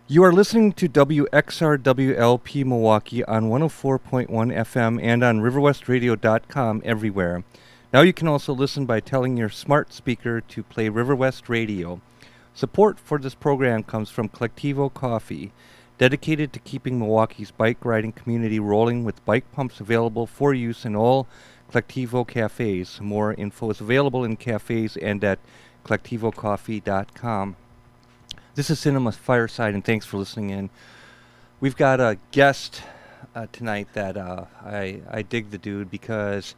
You are listening to WXRWLP Milwaukee on 104.1 FM and on riverwestradio.com everywhere. Now you can also listen by telling your smart speaker to play River West Radio. Support for this program comes from Collectivo Coffee, dedicated to keeping Milwaukee's bike riding community rolling with bike pumps available for use in all Collectivo cafes. More info is available in cafes and at collectivocoffee.com. This is Cinema Fireside, and thanks for listening in. We've got a guest tonight that I dig the dude because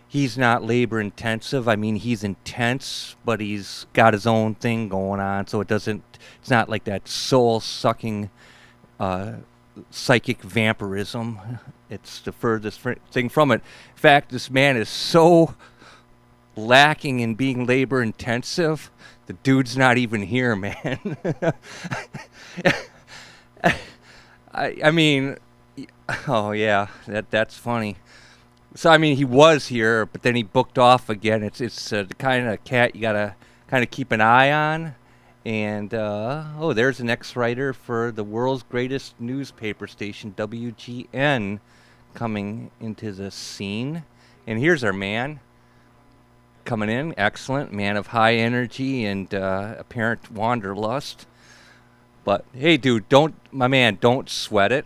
he's not labor intensive. I mean, he's intense, but he's got his own thing going on, so it's not like that soul sucking psychic vampirism. It's the furthest thing from it. In fact, this man is so lacking in being labor intensive. The dude's not even here, man. I mean, oh yeah, that's funny. So I mean, he was here, but then he booked off again. It's the kind of cat you gotta kind of keep an eye on. And there's an ex-writer for the world's greatest newspaper station, WGN, coming into the scene. And here's our man. Coming in, excellent, man of high energy and apparent wanderlust. But hey, dude, don't sweat it.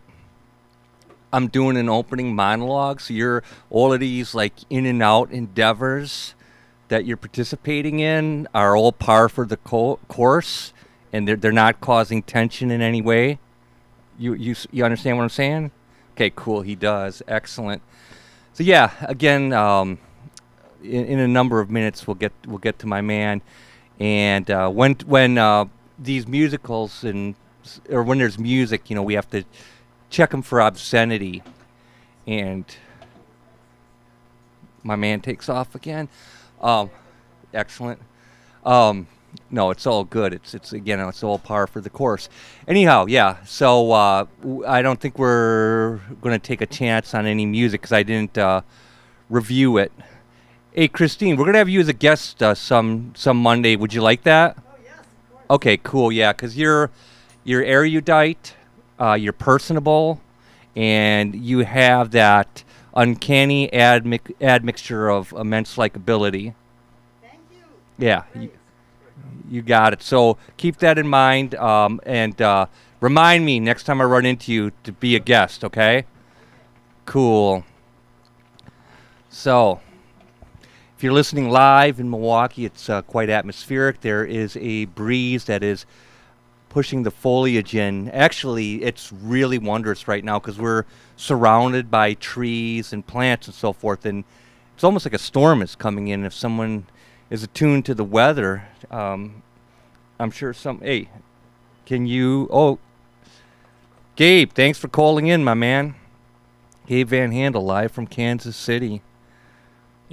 I'm doing an opening monologue, so you're all of these like in and out endeavors that you're participating in are all par for the course, and they're not causing tension in any way. You understand what I'm saying? Okay, cool. He does, excellent. So yeah, again. In a number of minutes, we'll get to my man, and when these musicals or when there's music, we have to check them for obscenity, and my man takes off again. Excellent. No, it's all good. It's all par for the course. Anyhow, yeah. So I don't think we're going to take a chance on any music because I didn't review it. Hey, Christine, we're going to have you as a guest some Monday. Would you like that? Oh, yes, of course. Okay, cool, yeah, because you're erudite, you're personable, and you have that uncanny admixture of immense likability. Thank you. Yeah, Great. you got it. So keep that in mind, and remind me next time I run into you to be a guest, okay? Cool. So... if you're listening live in Milwaukee, it's quite atmospheric. There is a breeze that is pushing the foliage in. Actually, it's really wondrous right now because we're surrounded by trees and plants and so forth, and it's almost like a storm is coming in. If someone is attuned to the weather, I'm sure hey, can you... oh, Gabe, thanks for calling in, my man. Gabe Van Handel, live from Kansas City.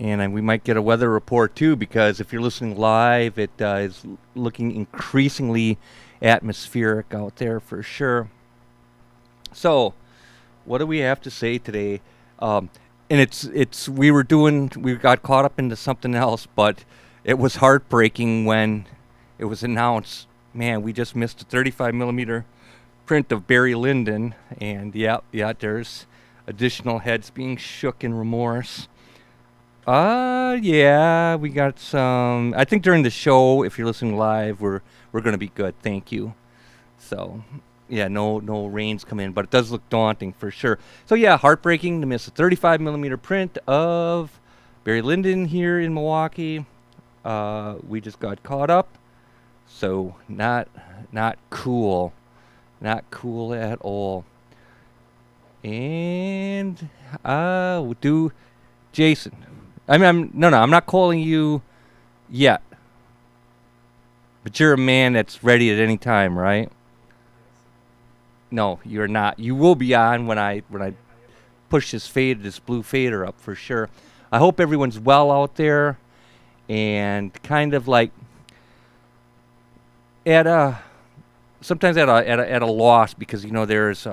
And we might get a weather report, too, because if you're listening live, it is looking increasingly atmospheric out there for sure. So, what do we have to say today? And we got caught up into something else, but it was heartbreaking when it was announced, man, we just missed a 35 millimeter print of Barry Lyndon. And yeah, there's additional heads being shook in remorse. Yeah, we got some. I think during the show, if you're listening live, we're gonna be good. Thank you. So, yeah, no rains come in, but it does look daunting for sure. So yeah, heartbreaking to miss a 35 millimeter print of Barry Lyndon here in Milwaukee. We just got caught up, so not cool, not cool at all. And Jason. I'm not calling you yet. But you're a man that's ready at any time, right? No, you're not. You will be on when I push this blue fader up for sure. I hope everyone's well out there and kind of like sometimes at a loss because there's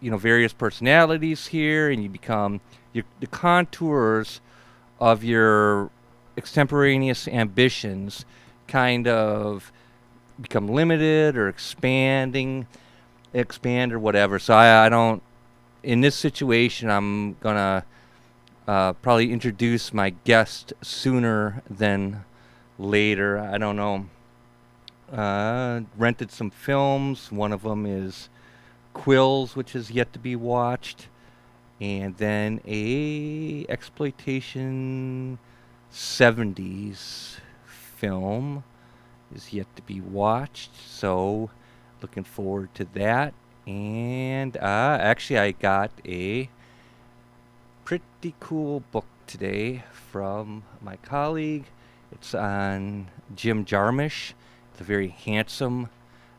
various personalities here and you become the contours of your extemporaneous ambitions kind of become limited or expanding. expand or whatever. So I don't. In this situation, I'm gonna probably introduce my guest sooner than later. I don't know. Rented some films. One of them is Quills, which is yet to be watched, and then a exploitation 70s film is yet to be watched. So looking forward to that. And actually, I got a pretty cool book today from my colleague. It's on Jim Jarmusch. It's a very handsome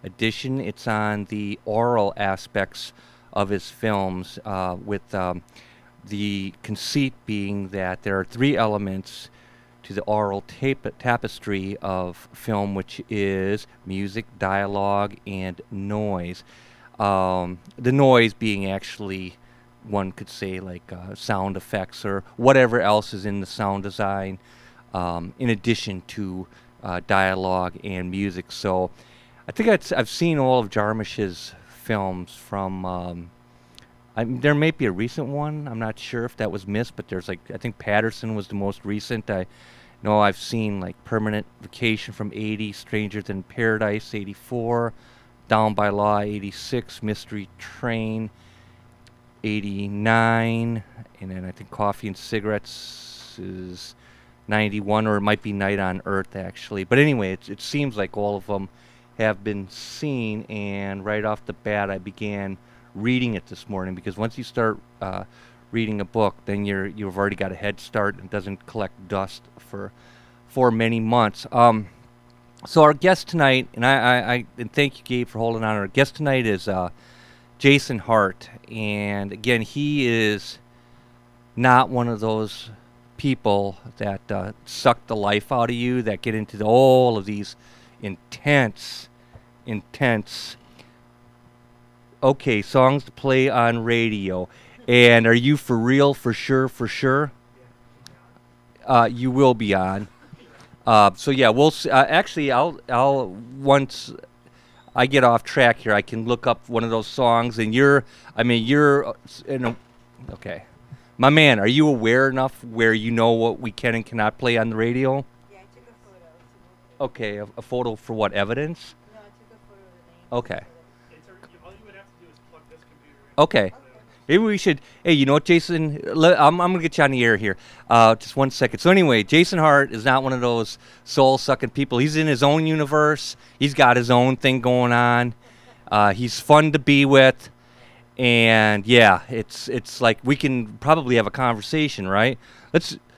edition. It's on the oral aspects of his films, with the conceit being that there are three elements to the oral tapestry of film, which is music, dialogue, and noise. The noise being actually, one could say, like sound effects or whatever else is in the sound design, in addition to dialogue and music. So I think I've seen all of Jarmusch's films from, there may be a recent one. I'm not sure if that was missed, but there's I think Patterson was the most recent. I know I've seen like Permanent Vacation from 80, Strangers in Paradise 84, Down by Law 86, Mystery Train 89, and then I think Coffee and Cigarettes is 91, or it might be Night on Earth actually. But anyway, it seems like all of them have been seen, and right off the bat I began reading it this morning, because once you start reading a book, then you've already got a head start and doesn't collect dust for many months. So our guest tonight, and I thank you, Gabe, for holding on. Our guest tonight is Jason Hart, and again, he is not one of those people that suck the life out of you, that get into all of these intense, okay, songs to play on radio. And are you for real, for sure? You will be on. So yeah, we'll actually, I'll once I get off track here, I can look up one of those songs, and okay. My man, are you aware enough where you know what we can and cannot play on the radio? Yeah, I took a photo. So Okay, a photo for what, evidence? no, I took a photo of the name. Okay. All you would have to do is plug this computer in. Okay. Maybe we should. Hey, you know what, Jason? I'm gonna get you on the air here. Just 1 second. So anyway, Jason Hart is not one of those soul-sucking people. He's in his own universe. He's got his own thing going on. He's fun to be with, and yeah, it's like we can probably have a conversation, right?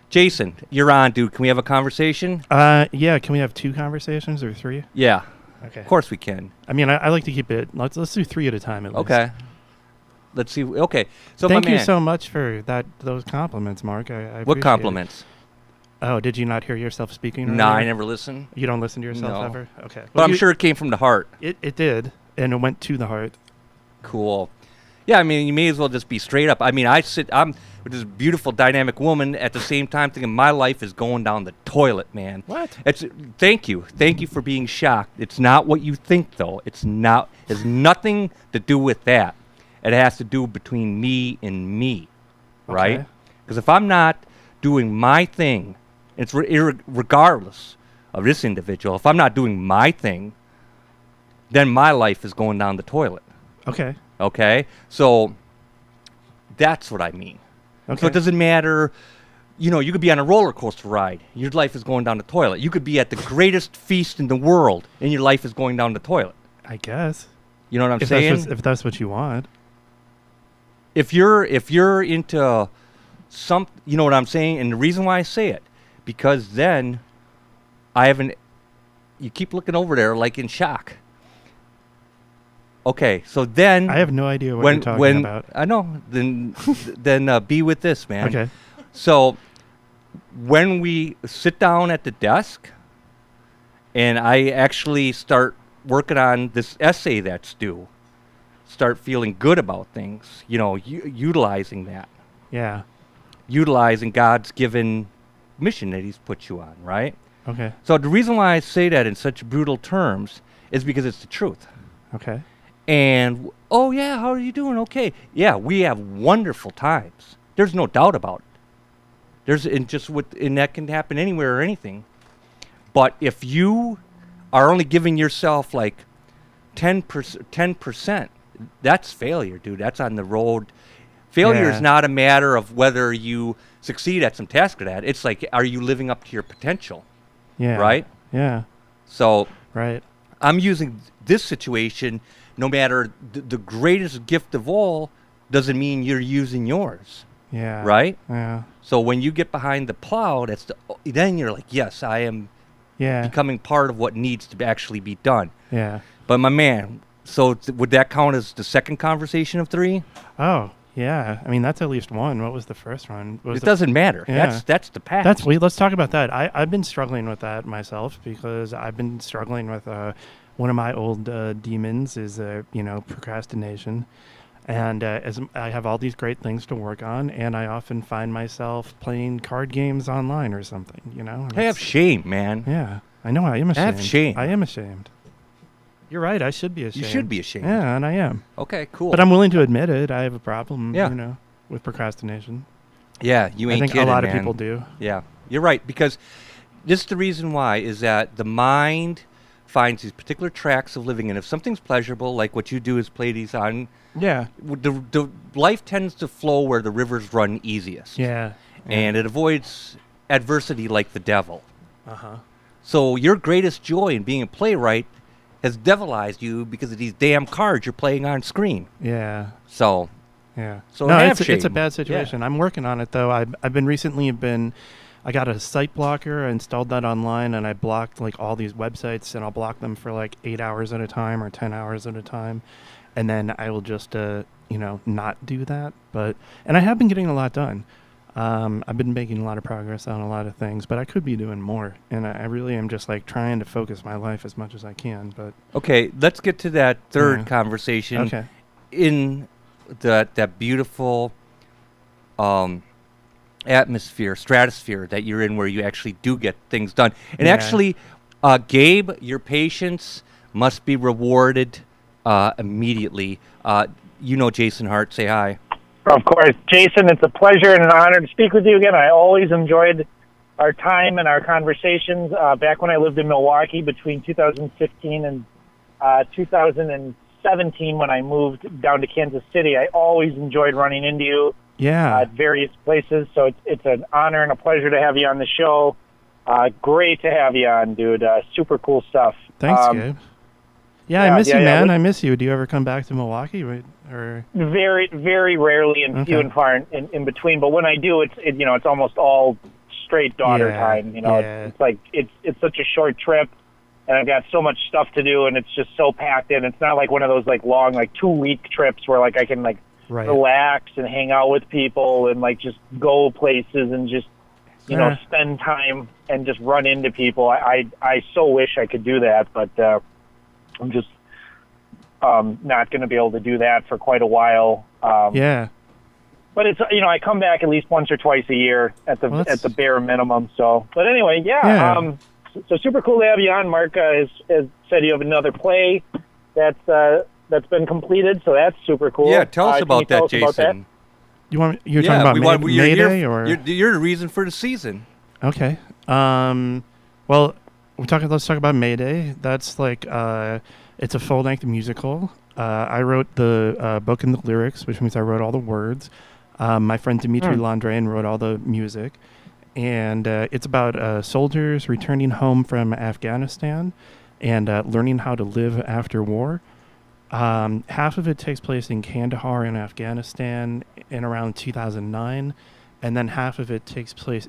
Jason, you're on, dude. Can we have a conversation? Yeah. Can we have two conversations or three? Yeah. Okay. Of course we can. I mean, I like to keep it. Let's do three at a time at least. Okay. Let's see. Okay. So Thank my you man, so much for those compliments, Mark. I what appreciate compliments? It. Oh, did you not hear yourself speaking? No, I earlier? never listen. You don't listen to yourself No. ever? Okay. But I'm sure it came from the heart. It did, and it went to the heart. Cool. Yeah, I mean, you may as well just be straight up. I mean, I'm with this beautiful, dynamic woman at the same time thinking my life is going down the toilet, man. What? Thank you for being shocked. It's not what you think, though. It's nothing to do with that. It has to do between me and me, right? Okay. Because if I'm not doing my thing, it's regardless of this individual, if I'm not doing my thing, then my life is going down the toilet. Okay. Okay? So that's what I mean. Okay. So it doesn't matter, you could be on a roller coaster ride. Your life is going down the toilet. You could be at the greatest feast in the world, and your life is going down the toilet. I guess. You know what I'm If saying? if that's what you want. If you're into some, you know what I'm saying? And the reason why I say it, because then you keep looking over there like in shock. Okay, so then I have no idea what you're talking about. I know, then be with this, man. Okay. So when we sit down at the desk and I actually start working on this essay that's due, start feeling good about things, utilizing that, Yeah. utilizing God's given mission that he's put you on, right? Okay. So the reason why I say that in such brutal terms is because it's the truth. Okay. And oh yeah, how are you doing? Okay. Yeah, we have wonderful times. There's no doubt about it. And that can happen anywhere or anything. But if you are only giving yourself like 10%, that's failure, dude. That's on the road. Failure is not a matter of whether you succeed at some task or that. It's like, are you living up to your potential? Yeah. Right? Yeah. So Right. I'm using this situation, no matter the greatest gift of all, doesn't mean you're using yours. Yeah. Right? Yeah. So when you get behind the plow, then you're like, yes, I am becoming part of what needs to actually be done. Yeah. But my man, so would that count as the second conversation of 3? Oh, yeah. I mean, that's at least one. What was the first one? It doesn't matter. Yeah. That's the past. Let's talk about that. I've been struggling with that myself because I've been struggling with one of my old demons is procrastination. And as I have all these great things to work on, and I often find myself playing card games online or something, Have shame, man. Yeah, I know I am ashamed. Have shame. I am ashamed. You're right. I should be ashamed. You should be ashamed. Yeah, and I am. Okay, cool. But I'm willing to admit it. I have a problem, Yeah. with procrastination. Yeah, you ain't I think kidding, a lot of man. people do. Yeah, you're right, because this is the reason why, is that the mind finds these particular tracks of living, and if something's pleasurable, like what you do is play these on, the life tends to flow where the rivers run easiest. Yeah. And it avoids adversity like the devil. Uh-huh. So your greatest joy in being a playwright has devilized you because of these damn cards you're playing on screen. Yeah. So, yeah. So no, have it's a shame. bad situation. Yeah. I'm working on it though. I've been recently I got a site blocker. I installed that online, and I blocked like all these websites, and I'll block them for like 8 hours at a time or 10 hours at a time, and then I will just not do that. And I have been getting a lot done. I've been making a lot of progress on a lot of things, but I could be doing more, and I really am just like trying to focus my life as much as I can. But okay, let's get to that third conversation. Okay. In that beautiful stratosphere that you're in, where you actually do get things done. And actually, Gabe, your patience must be rewarded immediately. Jason Hart, say hi. Of course. Jason, it's a pleasure and an honor to speak with you again. I always enjoyed our time and our conversations back when I lived in Milwaukee between 2015 and 2017 when I moved down to Kansas City. I always enjoyed running into you at various places, so it's an honor and a pleasure to have you on the show. Great to have you on, dude. Super cool stuff. Thanks, Gabe. Yeah, I miss you, man. I miss you. Do you ever come back to Milwaukee? Or very, very rarely, and few and far in between. But when I do, it's almost all straight daughter time. It's like it's such a short trip, and I've got so much stuff to do, and it's just so packed in. It's not like one of those like long 2-week trips where like I can relax and hang out with people and like just go places and just spend time and just run into people. I so wish I could do that, but I'm just not going to be able to do that for quite a while. But it's I come back at least once or twice a year at the bare minimum. So, but anyway, so super cool to have you on. Mark has said you have another play that's been completed, so that's super cool. Yeah, tell us about that, Jason. You're talking about Mayday, or you're the reason for the season. Okay. Well, let's talk about Mayday. That's like it's a full-length musical. I wrote the book and the lyrics, which means I wrote all the words. My friend Dimitri Landrean wrote all the music. And it's about soldiers returning home from Afghanistan and learning how to live after war. Half of it takes place in Kandahar in Afghanistan in around 2009. And then half of it takes place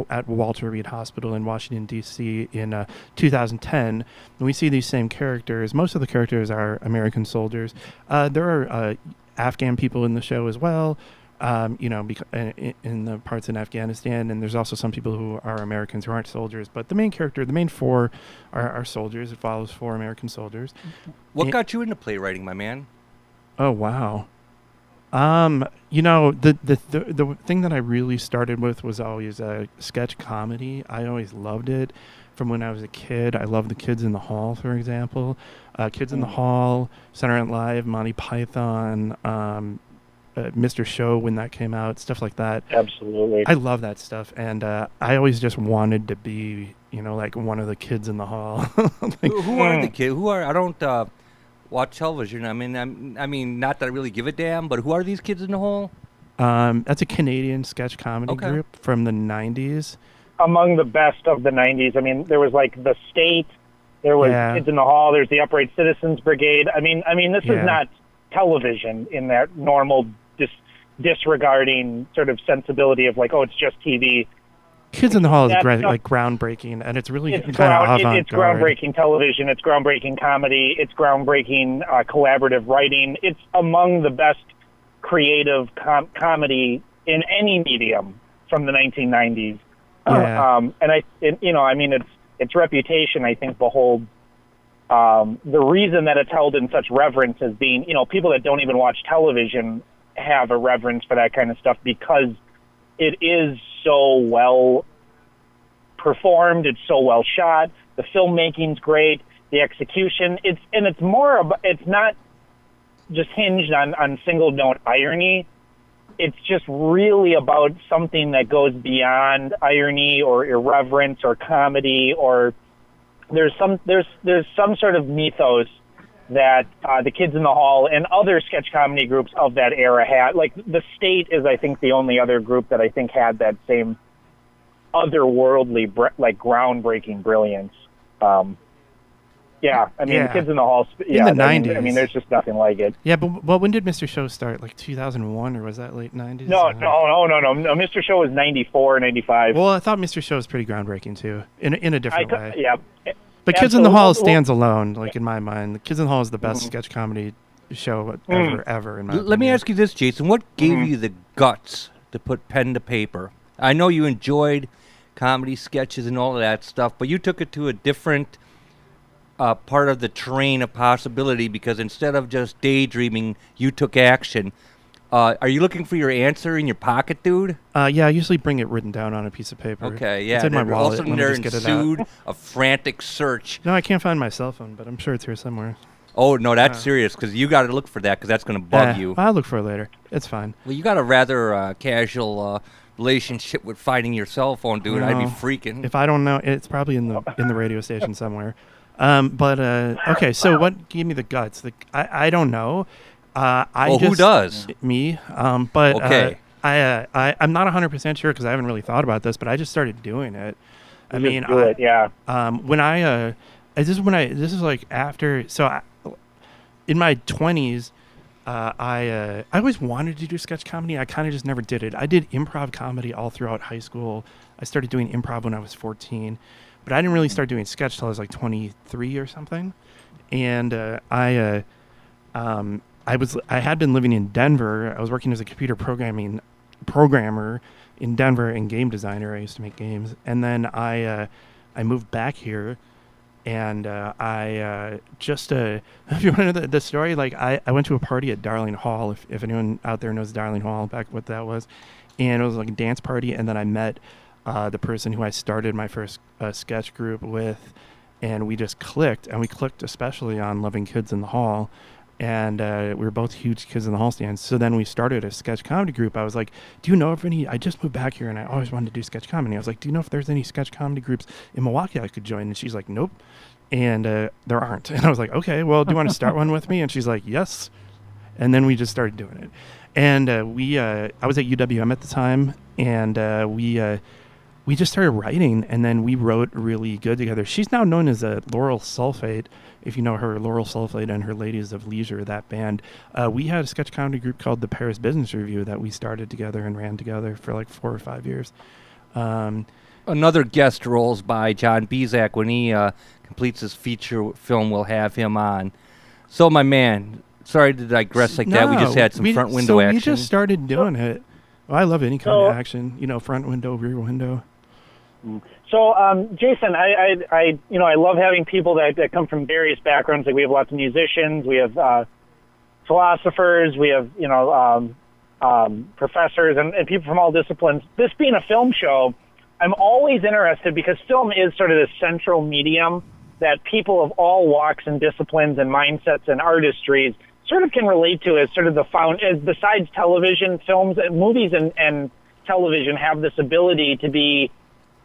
at Walter Reed Hospital in Washington, D.C. in 2010. And we see these same characters. Most of the characters are American soldiers. There are Afghan people in the show as well, in the parts in Afghanistan. And there's also some people who are Americans who aren't soldiers. But the main four are soldiers. It follows 4 American soldiers. What got you into playwriting, my man? Oh, wow. The thing that I really started with was always sketch comedy. I always loved it. from when I was a kid. I love the Kids in the Hall, for example. Kids in the Hall, Saturday Night Live, Monty Python, Mr. Show when that came out, stuff like that. Absolutely. I love that stuff, and I always just wanted to be, like one of the kids in the hall. Who are the kids? I don't watch television. I mean, not that I really give a damn, but who are these kids in the hall? That's a Canadian sketch comedy group from the 90s. Among the best of the 90s. I mean, there was like The State, there was Kids in the Hall, there's the Upright Citizens Brigade. I mean, this is not television in that normal disregarding sort of sensibility of like, oh, it's just TV. Kids in the Hall is groundbreaking, and it's really kind of avant-garde. It's groundbreaking television. It's groundbreaking comedy. It's groundbreaking collaborative writing. It's among the best creative comedy in any medium from the 1990s. And its reputation, I think, beholds the reason that it's held in such reverence as being, people that don't even watch television have a reverence for that kind of stuff because it is so well performed. It's so well shot. The filmmaking's great. The execution. It's not just hinged on single note irony. It's just really about something that goes beyond irony or irreverence or comedy, or there's some sort of mythos that the Kids in the Hall and other sketch comedy groups of that era had. Like The State is, I think, the only other group that I think had that same otherworldly, groundbreaking brilliance. The Kids in the Hall. In the 90s. I mean, there's just nothing like it. Yeah, but when did Mr. Show start? Like 2001, or was that late 90s? No. Mr. Show was 94, 95. Well, I thought Mr. Show was pretty groundbreaking too, in a different way. Yeah. But Kids in the Hall stands alone, like in my mind. The Kids in the Hall is the best sketch comedy show ever in my opinion. Let me ask you this, Jason. What gave you the guts to put pen to paper? I know you enjoyed comedy sketches and all of that stuff, but you took it to a different part of the terrain of possibility because instead of just daydreaming, you took action. Are you looking for your answer in your pocket, dude? Yeah, I usually bring it written down on a piece of paper. Okay, yeah. It's in my wallet. All of a sudden, there Let me just ensued a frantic search. No, I can't find my cell phone, but I'm sure it's here somewhere. Oh, no, that's serious, because you got to look for that, because that's going to bug you. I'll look for it later. It's fine. Well, you got a rather casual relationship with finding your cell phone, dude. No. I'd be freaking. If I don't know, it's probably in the radio station somewhere. Okay, so what gave me the guts? I don't know. Who does? Me. But okay. I'm not 100% sure because I haven't really thought about this, but I just started doing it. When this is like after, so in my 20s, I always wanted to do sketch comedy. I kind of just never did it. I did improv comedy all throughout high school. I started doing improv when I was 14, but I didn't really start doing sketch till I was like 23 or something. And I had been living in Denver. I was working as a computer programmer in Denver and game designer. I used to make games. And then I moved back here, and if you want to know the story, like I went to a party at Darling Hall, if anyone out there knows Darling Hall, back what that was. And it was like a dance party, and then I met the person who I started my first sketch group with, and we just clicked, and we clicked especially on loving Kids in the Hall. And we were both huge Kids in the Hall stands. So then we started a sketch comedy group. I was like, do you know of any, I just moved back here and I always wanted to do sketch comedy. I was like, do you know if there's any sketch comedy groups in Milwaukee I could join? And she's like, nope. And there aren't. And I was like, okay, well, do you want to start one with me? And she's like, yes. And then we just started doing it. And I was at UWM at the time, and we just started writing, and then we wrote really good together. She's now known as Laurel Sulfate, if you know her, Laurel Sulfate and her Ladies of Leisure, that band. We had a sketch comedy group called the Paris Business Review that we started together and ran together for like 4 or 5 years. Another guest rolls by, John Bezak. When he completes his feature film, we'll have him on. So, my man, sorry to digress like that. We just had some front window action. So we just started doing it. Well, I love any kind of action, front window, rear window. So, Jason, I love having people that come from various backgrounds. Like we have lots of musicians, we have philosophers, we have professors and people from all disciplines. This being a film show, I'm always interested because film is sort of this central medium that people of all walks and disciplines and mindsets and artistries sort of can relate to as sort of as besides television, films and movies and television have this ability to be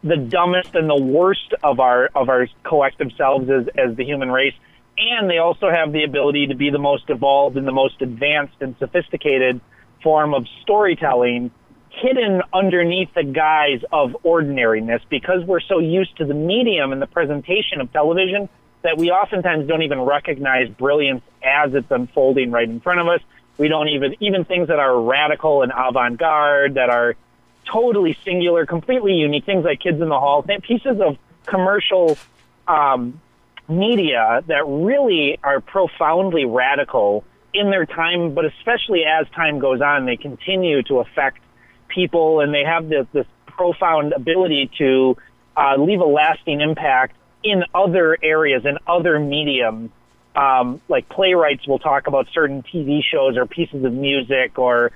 the dumbest and the worst of our collective selves as the human race. And they also have the ability to be the most evolved and the most advanced and sophisticated form of storytelling hidden underneath the guise of ordinariness, because we're so used to the medium and the presentation of television that we oftentimes don't even recognize brilliance as it's unfolding right in front of us. We don't even things that are radical and avant-garde, that are totally singular, completely unique, things like Kids in the Hall, pieces of commercial media that really are profoundly radical in their time, but especially as time goes on, they continue to affect people, and they have this profound ability to leave a lasting impact in other areas, in other mediums. Like playwrights will talk about certain TV shows or pieces of music or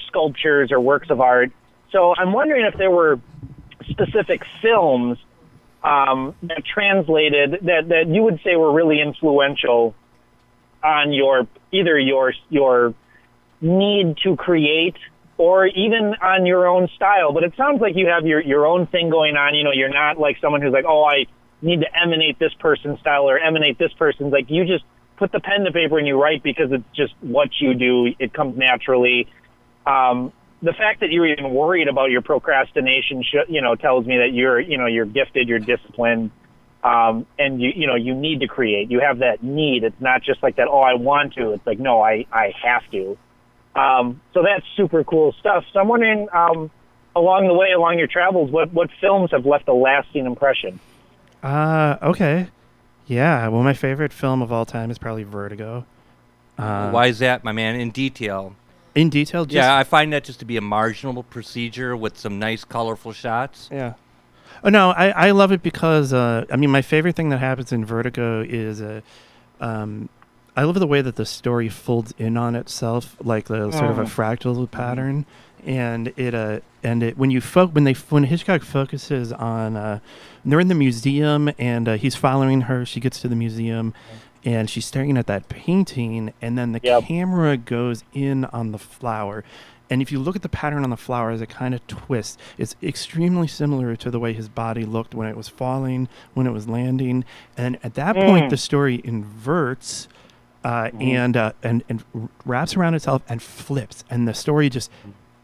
sculptures or works of art. So I'm wondering if there were specific films that translated that you would say were really influential on either your need to create or even on your own style. But it sounds like you have your own thing going on. You know, you're not like someone who's like, oh, I need to emanate this person's style or emanate this person's. Like, you just put the pen to paper and you write because it's just what you do. It comes naturally. The fact that you're even worried about your procrastination, tells me that you're gifted, you're disciplined, and you need to create. You have that need. It's not just like that, oh, I want to. It's like, no, I have to. So that's super cool stuff. So I'm wondering, along your travels, what films have left a lasting impression? Okay. Yeah, well, my favorite film of all time is probably Vertigo. Why is that, my man? In detail. In detail? Yeah, I find that just to be a marginal procedure with some nice, colorful shots. Yeah. Oh, no, I love it because, my favorite thing that happens in Vertigo is I love the way that the story folds in on itself, like the sort of a fractal pattern, and when Hitchcock focuses on, they're in the museum and he's following her. She gets to the museum, and she's staring at that painting, and then the camera goes in on the flower. And if you look at the pattern on the flower as it kind of twists, it's extremely similar to the way his body looked when it was falling, when it was landing. And at that point, the story inverts and wraps around itself and flips. And the story just,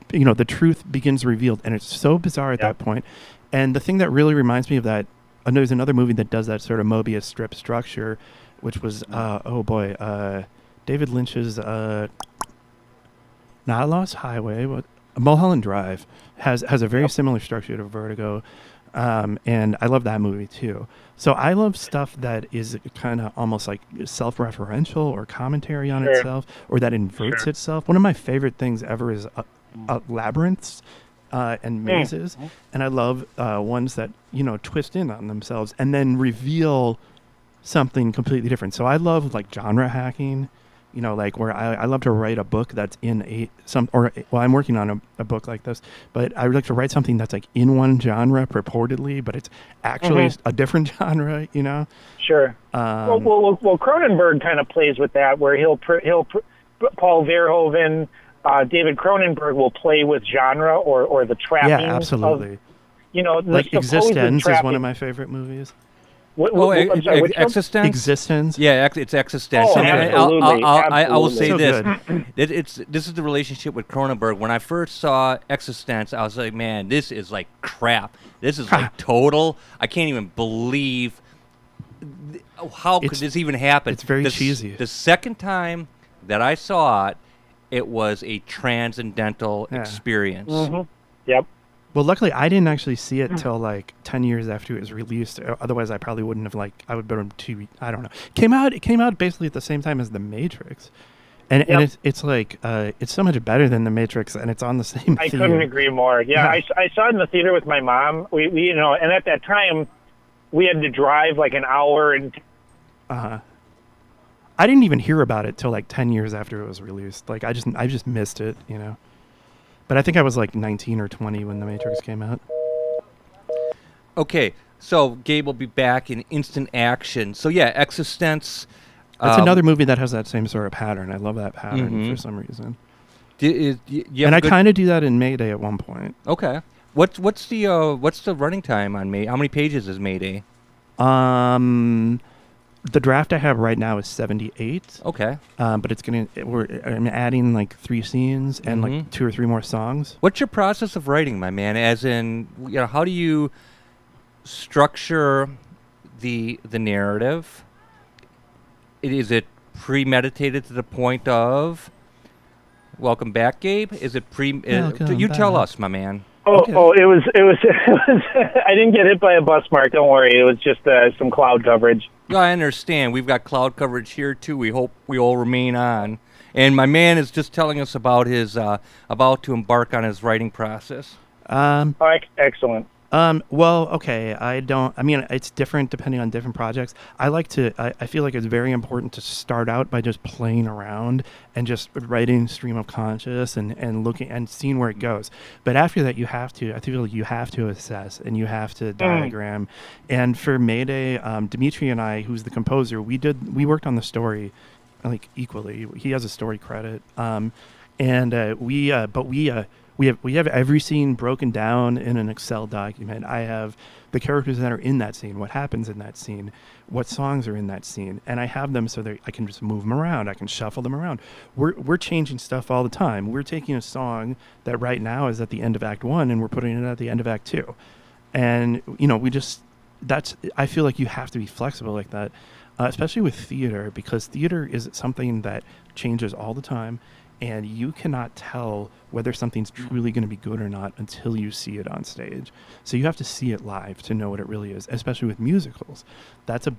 the truth begins revealed. And it's so bizarre at that point. And the thing that really reminds me of that, there's another movie that does that sort of Mobius strip structure, which was, David Lynch's not Lost Highway, but Mulholland Drive has a very similar structure to Vertigo, and I love that movie too. So I love stuff that is kind of almost like self-referential or commentary on itself, or that inverts itself. One of my favorite things ever is labyrinths and mazes, and I love ones that twist in on themselves and then reveal something completely different. So I love like genre hacking. Like where I love to write a book that's in I'm working on a book like this, but I would like to write something that's like in one genre purportedly, but it's actually a different genre, Sure. Well, Cronenberg kind of plays with that, where Paul Verhoeven, David Cronenberg will play with genre or the trappings. Yeah, absolutely. Like Existence is one of my favorite movies. I'm sorry, Existence? Existence. Yeah, it's Existence. Oh, absolutely. I will say so this. This is the relationship with Cronenberg. When I first saw Existence, I was like, man, this is like crap. This is like total. I can't even believe how could this even happen. It's very cheesy. The second time that I saw it, it was a transcendental experience. Yep. Well, luckily, I didn't actually see it till like 10 years after it was released. Otherwise, I probably wouldn't have I would have been too. I don't know. It came out basically at the same time as The Matrix, and it's like it's so much better than The Matrix, and it's on the same. I couldn't agree more. Yeah, I saw it in the theater with my mom. We and at that time, we had to drive like an hour and. I didn't even hear about it till like 10 years after it was released. Like I just missed it, But I think I was like 19 or 20 when The Matrix came out. Okay, so Gabe will be back in instant action. So yeah, Existence. That's another movie that has that same sort of pattern. I love that pattern for some reason. And I kind of do that in Mayday at one point. Okay. What's the running time on May? How many pages is Mayday? The draft I have right now is 78. Okay. But I'm adding like 3 scenes and like 2 or 3 more songs. What's your process of writing, my man? As in, how do you structure the narrative? Is it premeditated to the point of welcome back, Gabe? Is it you tell us, my man. It was I didn't get hit by a bus mark, don't worry. It was just some cloud coverage. No, I understand. We've got cloud coverage here too. We hope we all remain on. And my man is just telling us about his about to embark on his writing process. Excellent. Well, okay. I mean, it's different depending on different projects. I feel like it's very important to start out by just playing around and just writing stream of conscious and looking and seeing where it goes. But after that, I feel like you have to assess and you have to diagram. And for Mayday, Dimitri and I, who's the composer, we worked on the story like equally. He has a story credit. We have every scene broken down in an Excel document. I have the characters that are in that scene, what happens in that scene, what songs are in that scene, and I have them so that I can just move them around. I can shuffle them around. We're changing stuff all the time. We're taking a song that right now is at the end of Act 1 and we're putting it at the end of Act 2. And I feel like you have to be flexible like that, especially with theater, because theater is something that changes all the time. And you cannot tell whether something's truly going to be good or not until you see it on stage. So you have to see it live to know what it really is, especially with musicals.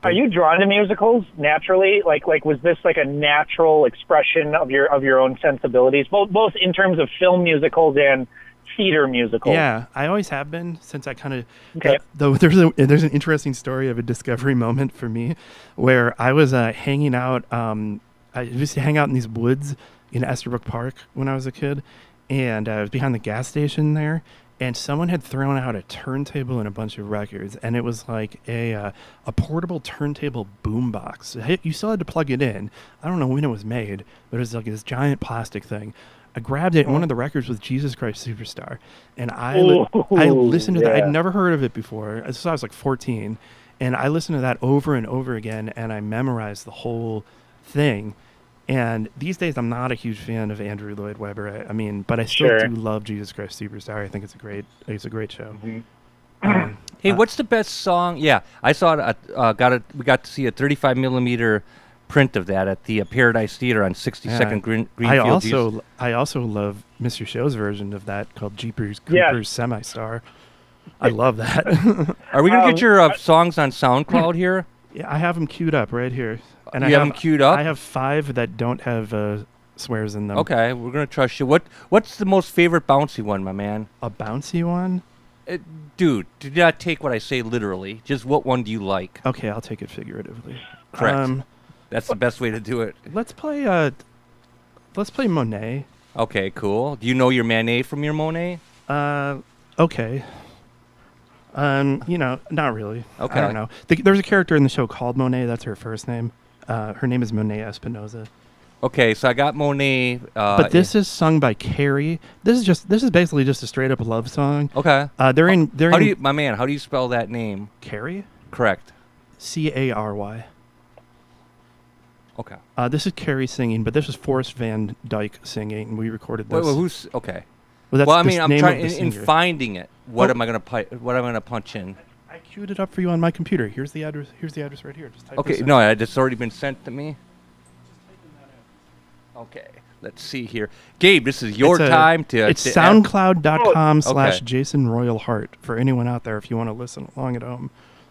Are you drawn to musicals naturally? Like was this like a natural expression of your own sensibilities, both in terms of film musicals and theater musicals? Yeah, I always have been since I kind of. Okay. Though there's an interesting story of a discovery moment for me, where I was hanging out. I used to hang out in these woods in Esterbrook Park when I was a kid, and I was behind the gas station there, and someone had thrown out a turntable and a bunch of records, and it was like a portable turntable boombox. You still had to plug it in. I don't know when it was made, but it was like this giant plastic thing. I grabbed it, and one of the records was Jesus Christ Superstar, and I listened to that. I'd never heard of it before. So I was like 14, and I listened to that over and over again, and I memorized the whole thing. And these days, I'm not a huge fan of Andrew Lloyd Webber. But I still do love Jesus Christ Superstar. I think it's a great show. Mm-hmm. Hey, what's the best song? Yeah, I saw it. We got to see a 35 millimeter print of that at the Paradise Theater on 62nd Greenfield. I also love Mr. Show's version of that called Jeepers Creepers Semi-Star. I love that. Are we gonna get your songs on SoundCloud here? Yeah, I have them queued up right here. And I have them queued up? I have 5 that don't have swears in them. Okay, we're going to trust you. What's the most favorite bouncy one, my man? A bouncy one? Dude, do not take what I say literally. Just what one do you like? Okay, I'll take it figuratively. Correct. That's the best way to do it. Let's play Monet. Okay, cool. Do you know your Manet from your Monet? Okay. Not really. Okay. I don't know. There's a character in the show called Monet. That's her first name. Her name is Monet Espinoza. Okay, so I got Monet. But this is sung by Carrie. This is basically just a straight up love song. Okay. How do you spell that name? Carrie? Correct. Cary. Okay. This is Carrie singing, but this is Forrest Van Dyke singing. We recorded this. Who's okay? Well, I'm trying in finding it. What am I gonna punch in? I queued it up for you on my computer. Here's the address. Here's the address right here. Just type this in. No, it's already been sent to me. Just typing that in. Okay, let's see here, Gabe. This is your time to. It's SoundCloud.com/Jason Royal Hart for anyone out there if you want to listen along at home.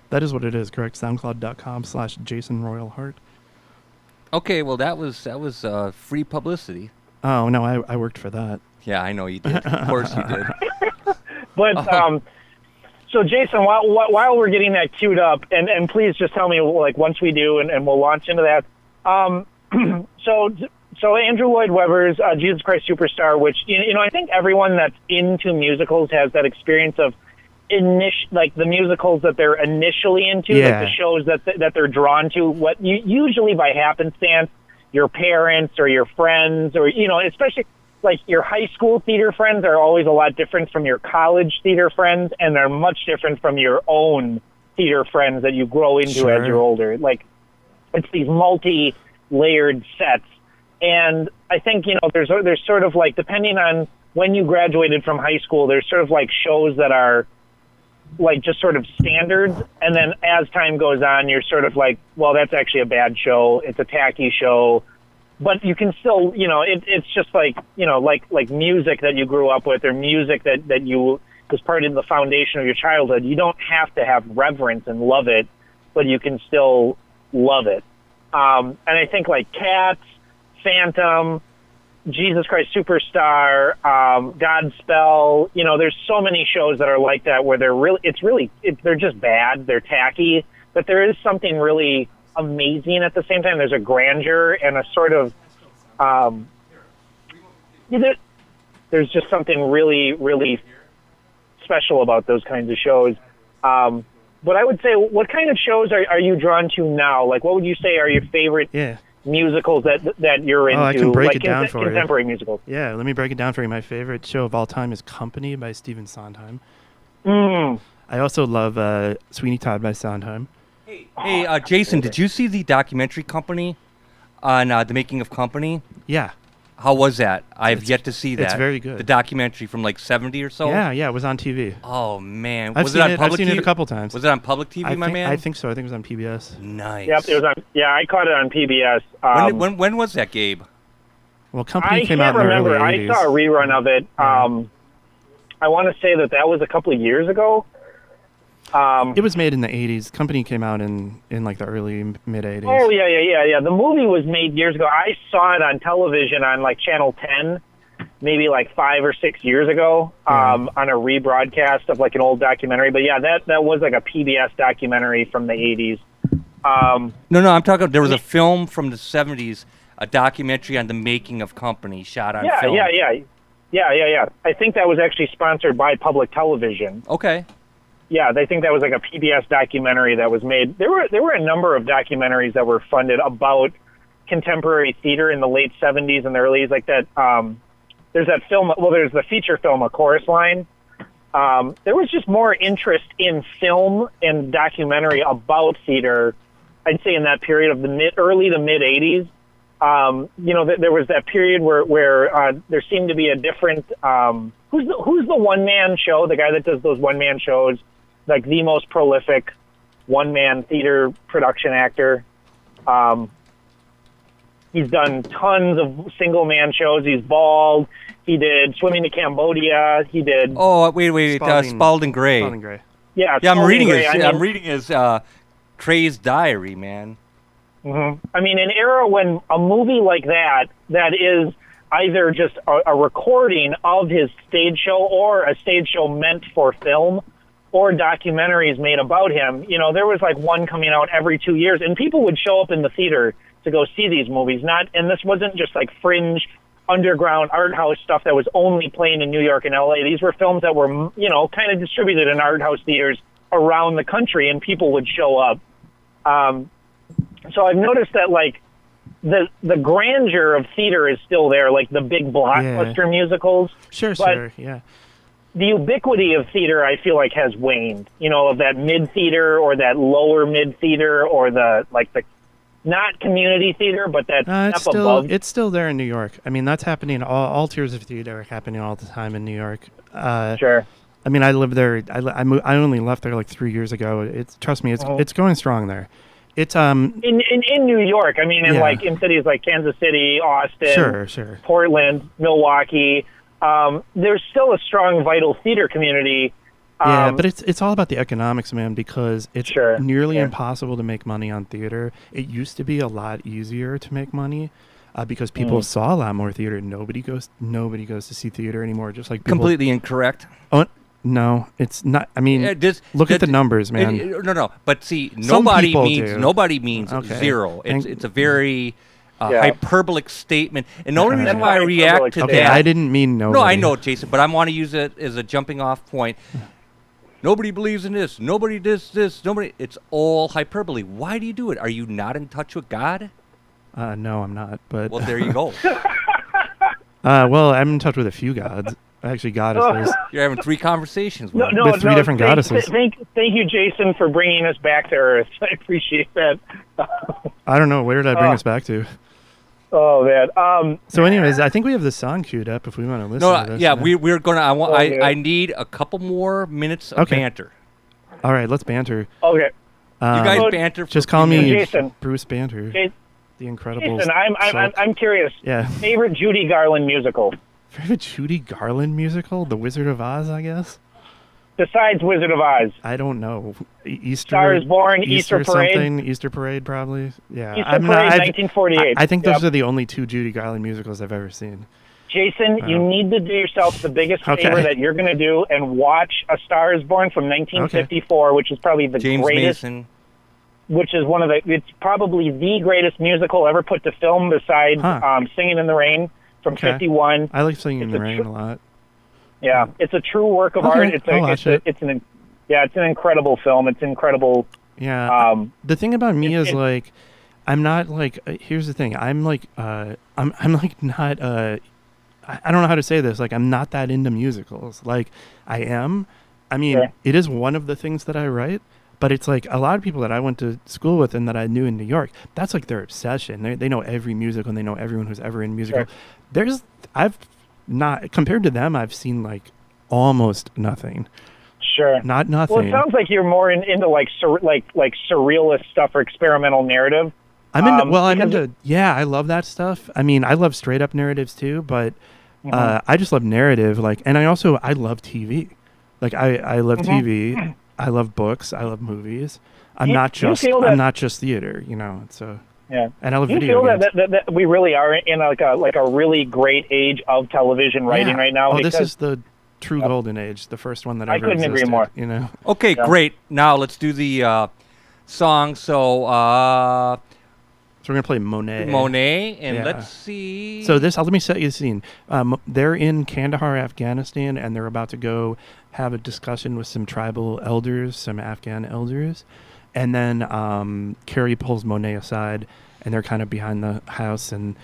That is what it is, correct? SoundCloud.com/Jason Royal Hart. Okay, well that was free publicity. Oh no, I worked for that. Yeah, I know you did. Of course you did. But so Jason, while we're getting that queued up, and please just tell me like once we do, and we'll launch into that. So Andrew Lloyd Webber's Jesus Christ Superstar, which I think everyone that's into musicals has that experience of like the musicals that they're initially into, like the shows that they're drawn to. What usually by happenstance, your parents or your friends, or especially like your high school theater friends are always a lot different from your college theater friends, and they're much different from your own theater friends that you grow into as you're older. Like, it's these multi-layered sets. And I think, there's sort of like, depending on when you graduated from high school, there's sort of like shows that are like just sort of standards. And then as time goes on, you're sort of like, well, that's actually a bad show. It's a tacky show. But you can still, it's just like, like music that you grew up with, or music that you was part of the foundation of your childhood. You don't have to have reverence and love it, but you can still love it. And I think like Cats, Phantom, Jesus Christ Superstar, Godspell, there's so many shows that are like that where they're just bad, they're tacky, but there is something really amazing at the same time. There's a grandeur and a sort of, there's just something really, really special about those kinds of shows. But I would say, what kind of shows are you drawn to now? Like, what would you say are your favorite musicals that you're into? I can break it down for you. Contemporary musicals. Yeah, let me break it down for you. My favorite show of all time is Company by Stephen Sondheim. I also love Sweeney Todd by Sondheim. Hey, Jason, did you see the documentary Company on the making of Company? Yeah. How was that? I've yet to see that. It's very good. The documentary from like 70 or so? Yeah, it was on TV. Oh, man. I've seen it a couple times. Was it on public TV, my man? I think so. I think it was on PBS. Nice. Yep, it was on. Yeah, I caught it on PBS. When was that, Gabe? Well, Company came out in the early 80s. I saw a rerun of it. I want to say that was a couple of years ago. It was made in the 80s. Company came out in like the early mid 80s. Oh yeah. The movie was made years ago. I saw it on television on like Channel 10, maybe like 5 or 6 years ago, on a rebroadcast of like an old documentary. But yeah, that was like a PBS documentary from the 80s. No, I'm talking. There was a film from the 70s, a documentary on the making of Company, shot on film. Yeah. I think that was actually sponsored by public television. Okay. Yeah, they think that was like a PBS documentary that was made. There were a number of documentaries that were funded about contemporary theater in the late 70s and the early 80s, like that. There's that film. Well, there's the feature film, A Chorus Line. There was just more interest in film and documentary about theater, I'd say, in that period of the early to mid 80s. There was that period where there seemed to be a different. Who's the one man show? The guy that does those one man shows, like the most prolific one man theater production actor. He's done tons of single man shows. He's bald. He did Swimming to Cambodia. He did. Oh wait, Spalding Gray. Spalding Gray. Yeah, I'm reading his Crazed Diary, man. Mm-hmm. I mean, an era when a movie like that is either just a recording of his stage show or a stage show meant for film or documentaries made about him. There was like one coming out every 2 years, and people would show up in the theater to go see these movies. And this wasn't just like fringe underground art house stuff that was only playing in New York and LA. These were films that were, kind of distributed in art house theaters around the country, and people would show up. So I've noticed that like the grandeur of theater is still there, like the big blockbuster musicals. Sure, yeah. The ubiquity of theater, I feel like, has waned. Of that mid theater or that lower mid theater or the not community theater, but that step above. It's still there in New York. I mean, that's happening. All tiers of theater are happening all the time in New York. Sure. I mean, I live there. I only left there like 3 years ago. Trust me, it's going strong there. It's in New York. I mean, in cities like Kansas City, Austin, sure. Portland, Milwaukee. There's still a strong, vital theater community. But it's all about the economics, man, because it's nearly impossible to make money on theater. It used to be a lot easier to make money because people saw a lot more theater. Nobody goes to see theater anymore. Just like people, completely incorrect. Oh no, it's not. I mean, look at the numbers, man. No. But see, nobody means zero. It's a very hyperbolic statement. And the only reason why I react to that, I didn't mean nobody. No, I know, Jason, but I want to use it as a jumping off point. Nobody believes in this. Nobody does this. Nobody. It's all hyperbole. Why do you do it? Are you not in touch with God? No, I'm not. But Well, there you go. well, I'm in touch with a few gods. Actually, goddesses. You're having 3 conversations with No, them. With three different goddesses. Thank you, Jason, for bringing us back to Earth. I appreciate that. I don't know. Where did I bring us back to? Oh, man. So, anyways, I think we have the song queued up if we want to listen to this. Yeah, we're gonna. yeah. I need a couple more minutes of banter. All right, let's banter. Okay. You guys banter. For Just call a few me minutes. Jason. Bruce Banter. The Incredibles. Jason, I'm curious. Yeah. Favorite Judy Garland musical? Favorite Judy Garland musical? The Wizard of Oz, I guess? Besides Wizard of Oz. I don't know. Easter. Star is Born, Easter Parade. Something. Easter Parade, probably. Yeah. Easter Parade, 1948. I think those are the only 2 Judy Garland musicals I've ever seen. Jason, you need to do yourself the biggest favor that you're going to do and watch A Star is Born from 1954, which is probably the James greatest. Mason. Which is it's probably the greatest musical ever put to film besides Singing in the Rain from 51. I like Singing in the Rain a lot. Yeah, it's a true work of art. It's an incredible film. It's incredible. Yeah. The thing about me is like, I'm not like. Here's the thing. I'm like. I'm like not. I don't know how to say this. Like, I'm not that into musicals. Like, I am. I mean, it is one of the things that I write. But it's like a lot of people that I went to school with and that I knew in New York, that's like their obsession. They know every musical and they know everyone who's ever in musical. Sure. I've not, compared to them, I've seen like almost nothing. Sure. Not nothing. Well, it sounds like you're more into like surrealist stuff or experimental narrative. I'm into, I love that stuff. I mean, I love straight up narratives too, but I just love narrative. Like, and I love TV. Like I love TV. I love books. I love movies. I'm not just theater, you know. So and I love video games. You feel that we really are in like a really great age of television writing right now. Oh, this is the true golden age, the first one that ever existed. I couldn't agree more. You know. Okay, great. Now let's do the song. So we're gonna play Monet. And let's see. So let me set you the scene. They're in Kandahar, Afghanistan, and they're about to go have a discussion with some tribal elders, some Afghan elders, and then Carrie pulls Monet aside, and they're kind of behind the house, and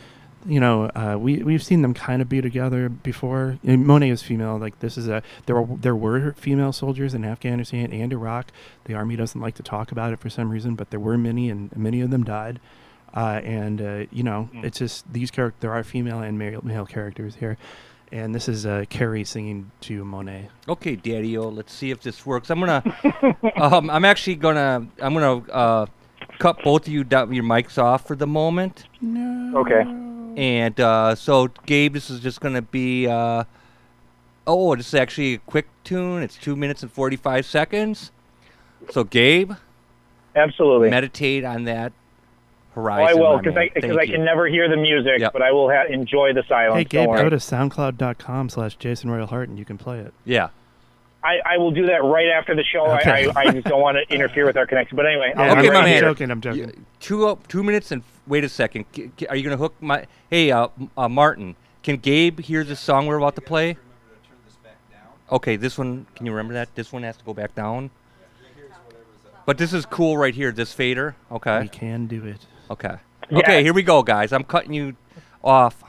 you know we've seen them kind of be together before. And Monet is female. Like there were female soldiers in Afghanistan and Iraq. The army doesn't like to talk about it for some reason, but there were many, and many of them died. It's just these characters. There are female and male characters here. And this is Carrie singing to Monet. Okay, Daddy-O, let's see if this works. I'm gonna, I'm gonna cut both of you your mics off for the moment. No. Okay. And so Gabe, this is just gonna be, this is actually a quick tune. It's 2 minutes and 45 seconds. So Gabe, absolutely meditate on that horizon. I will, because I can never hear the music, but I will enjoy the silence. Hey, Gabe, go to soundcloud.com/JasonRoyalHart and you can play it. Yeah. I will do that right after the show. Okay. I just don't want to interfere with our connection. But anyway. Okay, my man. I'm joking. 2 minutes and wait a second. Are you going to hook my... Hey, Martin, can Gabe hear the song we're about to play? Okay, this one, can you remember that? This one has to go back down. But this is cool right here, this fader. Okay. We can do it. Okay. Yeah. Okay, here we go, guys. I'm cutting you off.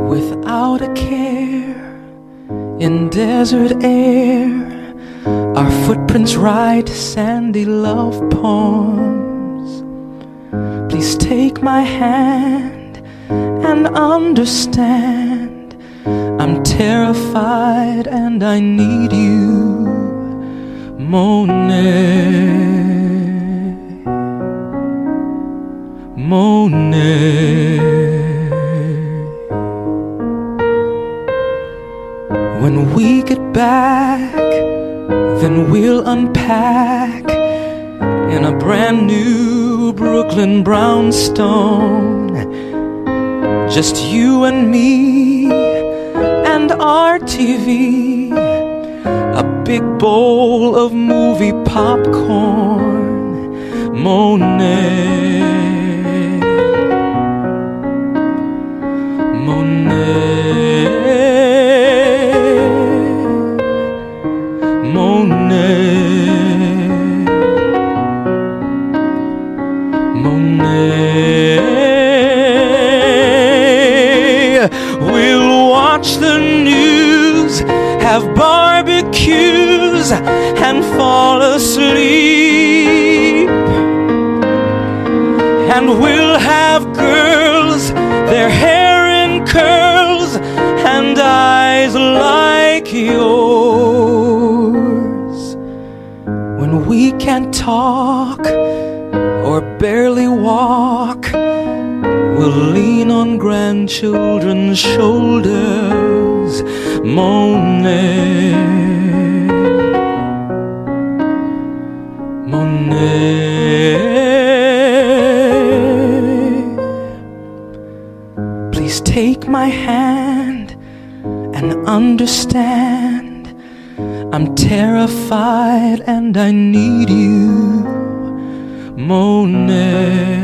Without a care, in desert air, our footprints write sandy love poems. Please take my hand and understand, I'm terrified and I need you, Monet, Monet. When we get back, then we'll unpack in a brand new Brooklyn brownstone. Just you and me and our TV, a big bowl of movie popcorn. Monet, Monet, Monet, Monet. We'll watch the news, have barbecues, and fall asleep. And we'll have girls, their hair in curls, and eyes like yours. When we can't talk or barely walk, we'll lean on grandchildren's shoulders. Monet, Monet. Please take my hand and understand, I'm terrified and I need you. Monet,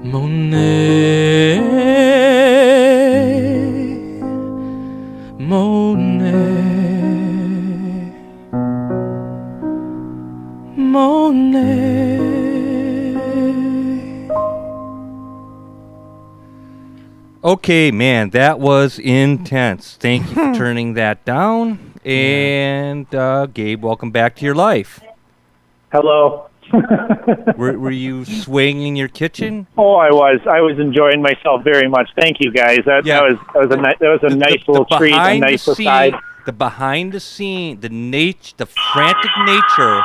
Monet, Monet, Monet. Okay, man, that was intense. Thank you for turning that down. And Gabe, welcome back to your life. Hello. Were you swaying in your kitchen? Oh, I was enjoying myself very much. Thank you, guys. That was a nice little treat, a nice aside. The behind the scene, the frantic nature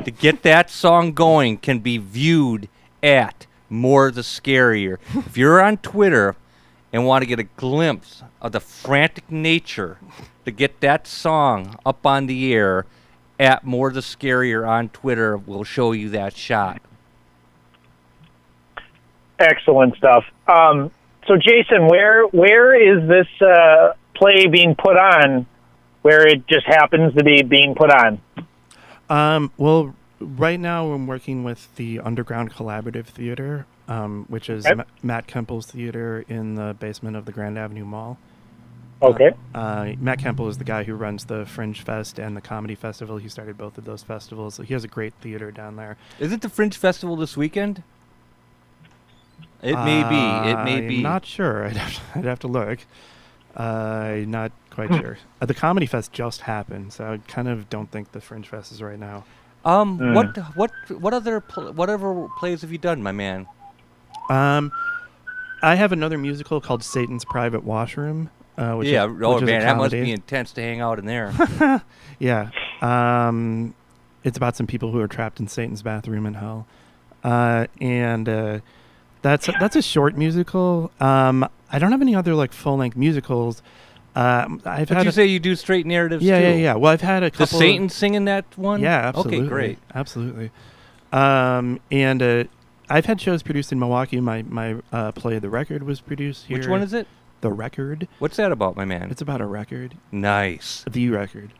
to get that song going can be viewed at More the Scarier. If you're on Twitter and want to get a glimpse of the frantic nature to get that song up on the air, at More the Scarier on Twitter, we'll show you that shot. Excellent stuff. So, Jason, where is this play being put on? Where it just happens to be being put on? Well, right now I'm working with the Underground Collaborative Theater, which is Matt Kempel's theater in the basement of the Grand Avenue Mall. Okay. Matt Kempel is the guy who runs the Fringe Fest and the Comedy Festival. He started both of those festivals. So he has a great theater down there. Isn't the Fringe Festival this weekend? It may be. I'm not sure. I'd have to look. Not quite sure. The Comedy Fest just happened, so I kind of don't think the Fringe Fest is right now. Whatever plays have you done, my man? I have another musical called Satan's Private Washroom. Which is that must be intense to hang out in there. Yeah. It's about some people who are trapped in Satan's bathroom in hell. And that's a short musical. I don't have any other like full-length musicals. Did you say you do straight narratives too? Yeah. Well, I've had a couple. Does Satan sing in that one? Yeah, absolutely. Okay, great. Absolutely. And I've had shows produced in Milwaukee. My play, The Record, was produced here. Which one is it? The Record. What's that about, my man? It's about a record. Nice. The Record.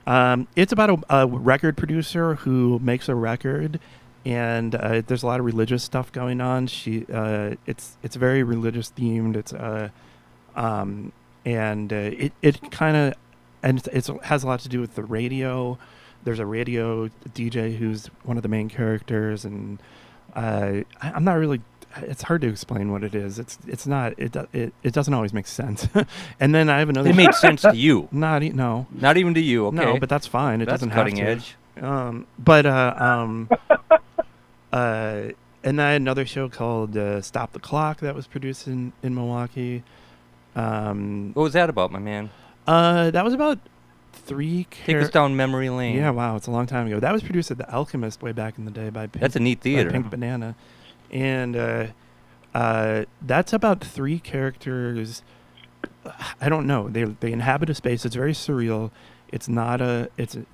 It's about a record producer who makes a record, and there's a lot of religious stuff going on. It's very religious themed. It's it kind of, and it has a lot to do with the radio. There's a radio DJ who's one of the main characters, and I'm not really. It's hard to explain what it is. It's not. It doesn't always make sense. And then I have another. It made sense to you. Not even to you. Okay. No, but that's fine. That's doesn't cutting have to. And I had another show called Stop the Clock that was produced in Milwaukee. What was that about, my man? That was about three. Take us down memory lane. Yeah, wow, it's a long time ago. That was produced at the Alchemist way back in the day by Pink. That's a neat theater. By Pink Banana. And that's about three characters. I don't know. They inhabit a space. It's very surreal. It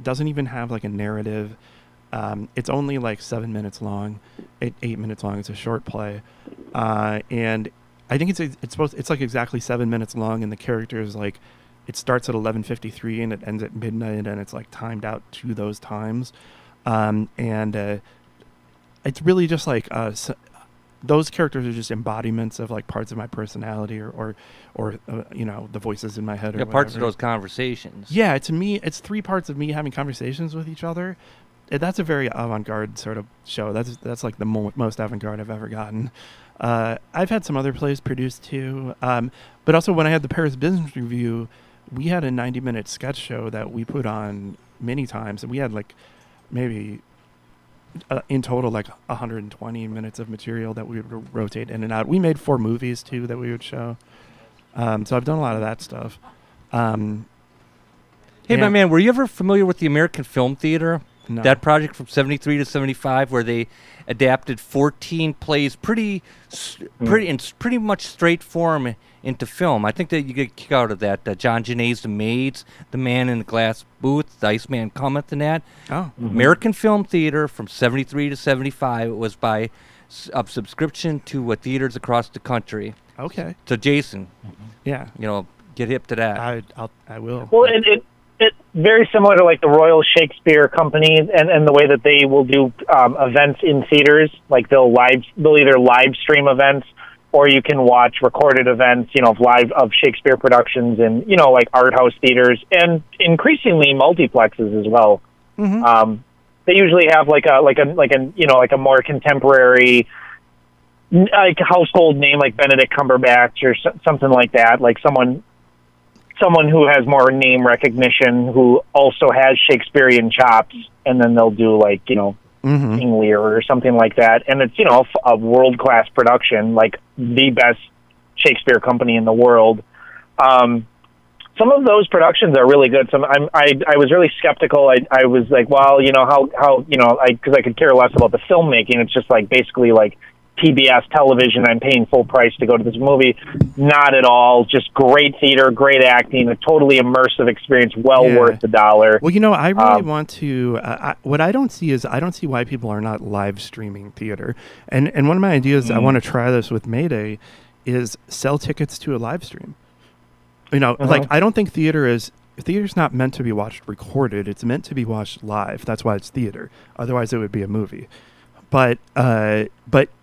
doesn't even have like a narrative. It's only like 7 minutes long, 8 minutes long. It's a short play, and I think it's like exactly 7 minutes long, and the character is like, it starts at 11:53 and it ends at midnight, and it's like timed out to those times, and it's really just like those characters are just embodiments of like parts of my personality or the voices in my head. Or parts of those conversations. Yeah, to me, it's 3 parts of me having conversations with each other. That's a very avant-garde sort of show. That's like the most avant-garde I've ever gotten. I've had some other plays produced too, but also when I had the Paris Business Review, we had a 90-minute sketch show that we put on many times, and we had like maybe in total like 120 minutes of material that we would rotate in and out. We made 4 movies too that we would show. So I've done a lot of that stuff. Hey, my man, were you ever familiar with the American Film Theater? No. That project from 73 to 75, where they adapted 14 plays pretty much straight form into film. I think that you get a kick out of that. John Genet's The Maids, The Man in the Glass Booth, The Iceman Cometh, and that. Oh. Mm-hmm. American Film Theater from 73 to 75. It was by subscription to theaters across the country. Okay. So Jason, Yeah. get hip to that. I will. Well, it's very similar to like the Royal Shakespeare Company and the way that they will do events in theaters. Like they'll either live stream events, or you can watch recorded events, of Shakespeare productions in like art house theaters and increasingly multiplexes as well. Mm-hmm. They usually have like a more contemporary, like household name like Benedict Cumberbatch or something like that, like someone who has more name recognition, who also has Shakespearean chops, and then they'll do like, Mm-hmm. King Lear or something like that. And it's, a world-class production, like the best Shakespeare company in the world. Some of those productions are really good. I was really skeptical. I was like, well, because I could care less about the filmmaking. It's just like basically like PBS television. I'm paying full price to go to this movie. Not at all. Just great theater, great acting, a totally immersive experience, worth the dollar. Well, I really want to. What I don't see is I don't see why people are not live streaming theater. And one of my ideas, I want to try this with Mayday, is sell tickets to a live stream. Like I don't think theater's not meant to be watched recorded. It's meant to be watched live. That's why it's theater. Otherwise, it would be a movie. But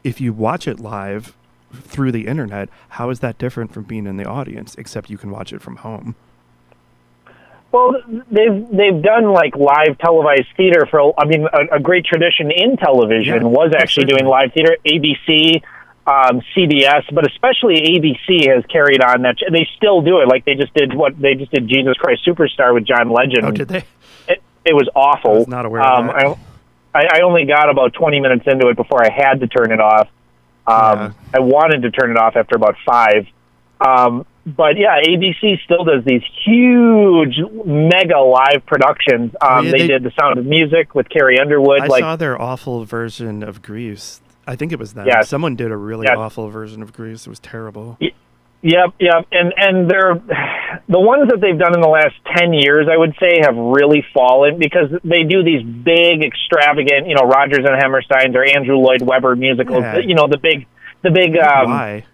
if you watch it live through the internet, how is that different from being in the audience? Except you can watch it from home. Well, they've done like live televised theater for. I mean, a great tradition in television was actually doing live theater. ABC, CBS, but especially ABC has carried on that. They still do it. Like they just did Jesus Christ Superstar with John Legend. Oh, did they? It was awful. I was not aware of that. I only got about 20 minutes into it before I had to turn it off. I wanted to turn it off after about 5. But yeah, ABC still does these huge, mega live productions. They did The Sound of Music with Carrie Underwood. I saw their awful version of Grease. I think it was them. Yes. Someone did a really awful version of Grease. It was terrible. Yep. And they're the ones that they've done in the last 10 years, I would say, have really fallen because they do these big, extravagant, Rodgers and Hammersteins or Andrew Lloyd Webber musicals. Yeah. The big Why?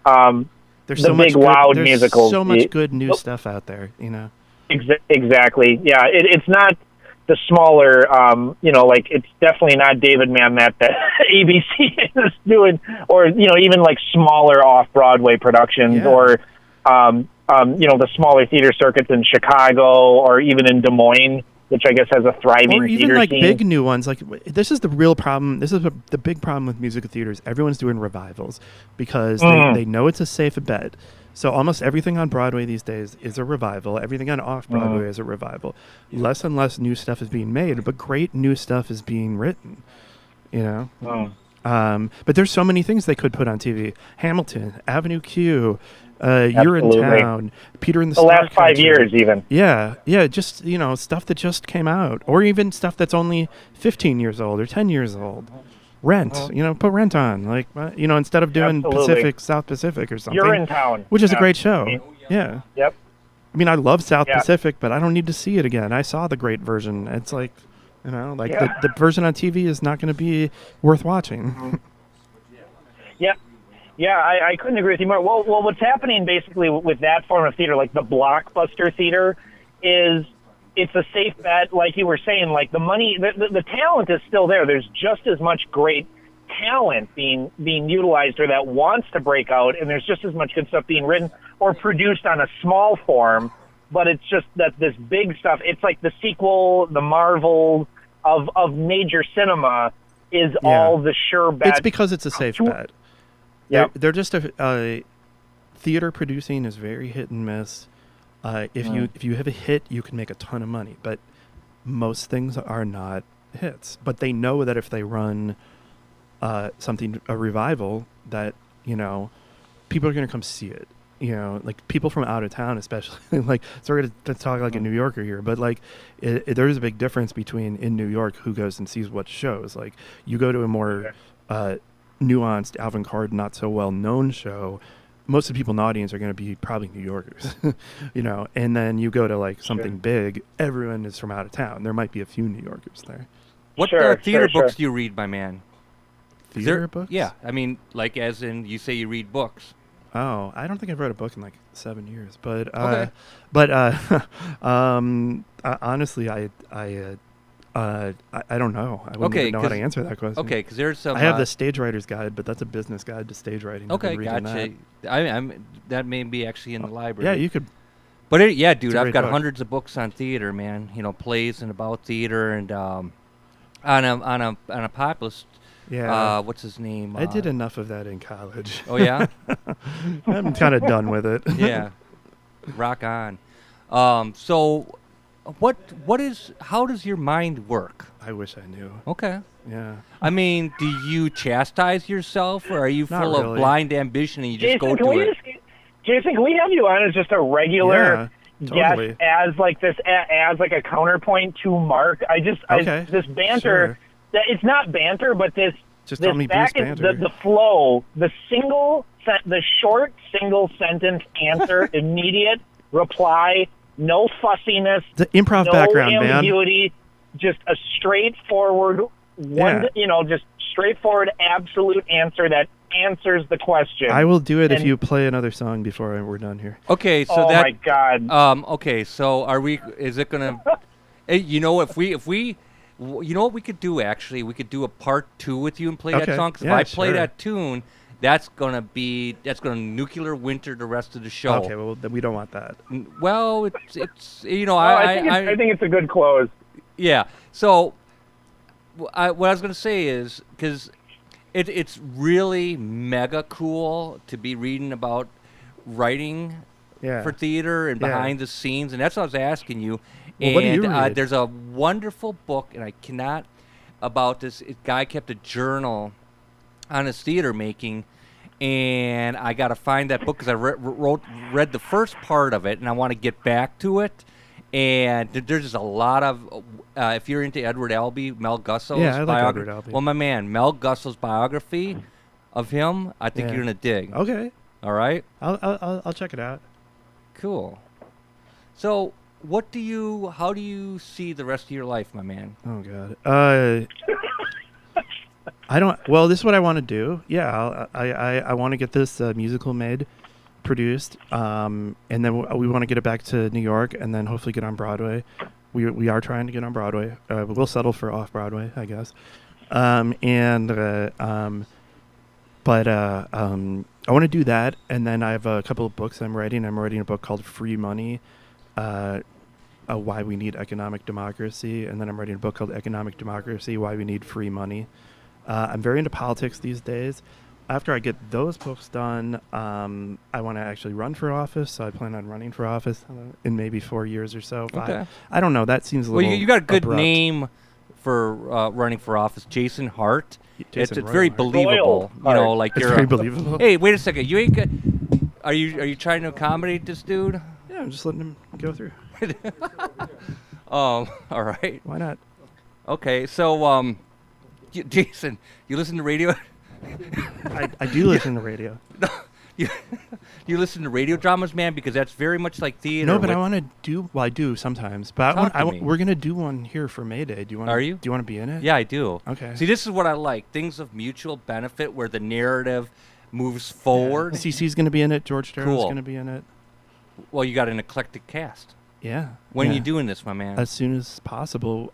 There's the so big much loud there's musicals. So much good new stuff out there, Exactly. Yeah, it's not the smaller, it's definitely not David Mamet that ABC is doing, or even like smaller off-Broadway productions, or the smaller theater circuits in Chicago or even in Des Moines, which I guess has a thriving or even theater like scene. big new ones. Like this is the real problem. This is the big problem with musical theaters. Everyone's doing revivals because they know it's a safe bet. So almost everything on Broadway these days is a revival. Everything on off-Broadway is a revival. Less and less new stuff is being made, but great new stuff is being written, But there's so many things they could put on TV. Hamilton, Avenue Q, You're in Town, Peter and the last 5 years even. Yeah, just, stuff that just came out. Or even stuff that's only 15 years old or 10 years old. Rent, put Rent on, like, instead of doing South Pacific or something. You're in Town. Which is a great show. Yeah. Yep. I mean, I love South Pacific, but I don't need to see it again. I saw the great version. It's like, the version on TV is not going to be worth watching. Yeah. Yeah, I couldn't agree with you more. Well, what's happening basically with that form of theater, like the blockbuster theater, is it's a safe bet. Like you were saying, like the money, the talent is still there. There's just as much great talent being utilized or that wants to break out, and there's just as much good stuff being written or produced on a small form. But it's just that this big stuff, it's like the sequel, the Marvel of major cinema is all the sure bet. It's because it's a safe bet. Yeah, they're just theater producing is very hit and miss. If you have a hit, you can make a ton of money, but most things are not hits. But they know that if they run a revival, that people are going to come see it. Like people from out of town, especially. Like, sorry to talk like a New Yorker here, but like there's a big difference between in New York who goes and sees what shows. Like you go to a more nuanced, avant-garde, not so well-known show, most of the people in the audience are going to be probably New Yorkers, and then you go to like something big, everyone is from out of town. There might be a few New Yorkers there. What theater books do you read, my man? Theater books? Yeah, I mean, like as in you say you read books. Oh, I don't think I've read a book in like 7 years, but okay. Honestly, I don't know. I wouldn't even know how to answer that question. Okay, because there's some. I have the stage writer's guide, but that's a business guide to stage writing. Okay, gotcha. That may be actually in the library. Yeah, you could. But dude, I've got book. hundreds of books on theater, man. Plays and about theater, and on a populist. Yeah. What's his name? I did enough of that in college. Oh yeah. I'm kind of done with it. Yeah. Rock on. So. How does your mind work? I wish I knew. Okay. Yeah. I mean, do you chastise yourself, or are you full of blind ambition and you just Jason, go to it? Jason, can we have you on as just a regular totally. guest, as like a counterpoint to Mark? This banter, it's not banter, but this just this call me Bruce banter. The flow, the short single sentence answer, immediate reply. No fussiness. The improv background, man. No ambiguity. Just a straightforward just straightforward, absolute answer that answers the question. I will do it if you play another song before we're done here. Okay, so my God. Okay, so are we? Is it gonna? If we, what we could do actually? We could do a part 2 with you and play that song. Because if I play that tune. That's gonna nuclear winter the rest of the show. Okay, well then we don't want that. Well, it's I think it's a good close. Yeah. So, what I was gonna say is because it's really mega cool to be reading about writing for theater and behind the scenes, and that's what I was asking you. Well, what do you read? There's a wonderful book, and I cannot about this guy kept a journal on his theater making, and I got to find that book because I read the first part of it, and I want to get back to it. And there's just a lot of, if you're into Edward Albee, Mel Gusso's I like Edward Albee. Well, my man, Mel Gusso's biography of him, I think you're gonna dig. Okay. All right. I'll check it out. Cool. So, how do you see the rest of your life, my man? Oh God. I don't. Well, this is what I want to do. Yeah, I want to get this musical made, produced, and then we want to get it back to New York, and then hopefully get on Broadway. We are trying to get on Broadway. We'll settle for off Broadway, I guess. I want to do that, and then I have a couple of books I'm writing. I'm writing a book called Free Money, Why We Need Economic Democracy, and then I'm writing a book called Economic Democracy, Why We Need Free Money. I'm very into politics these days. After I get those books done, I want to actually run for office, so I plan on running for office in maybe 4 years or so. Okay. I don't know. That seems a little you got a good abrupt. Name for running for office, Jason Hart. It's Royal very Hart. believable. Like it's you're very believable. Hey, wait a second. You ain't good. Are you trying to accommodate this dude? Yeah, I'm just letting him go through. All right. Why not? Okay, so Jason, you listen to radio? I do listen to radio. You listen to radio dramas, man, because that's very much like theater. No, but I want to do. Well, I do sometimes, but we're gonna do one here for May Day. Do you want? Are you? Do you want to be in it? Yeah, I do. Okay. See, this is what I like: things of mutual benefit, where the narrative moves forward. CC's going to be in it. George Darrow's Cool. going to be in it. Well, you got an eclectic cast. Yeah. When yeah. are you doing this, my man? As soon as possible.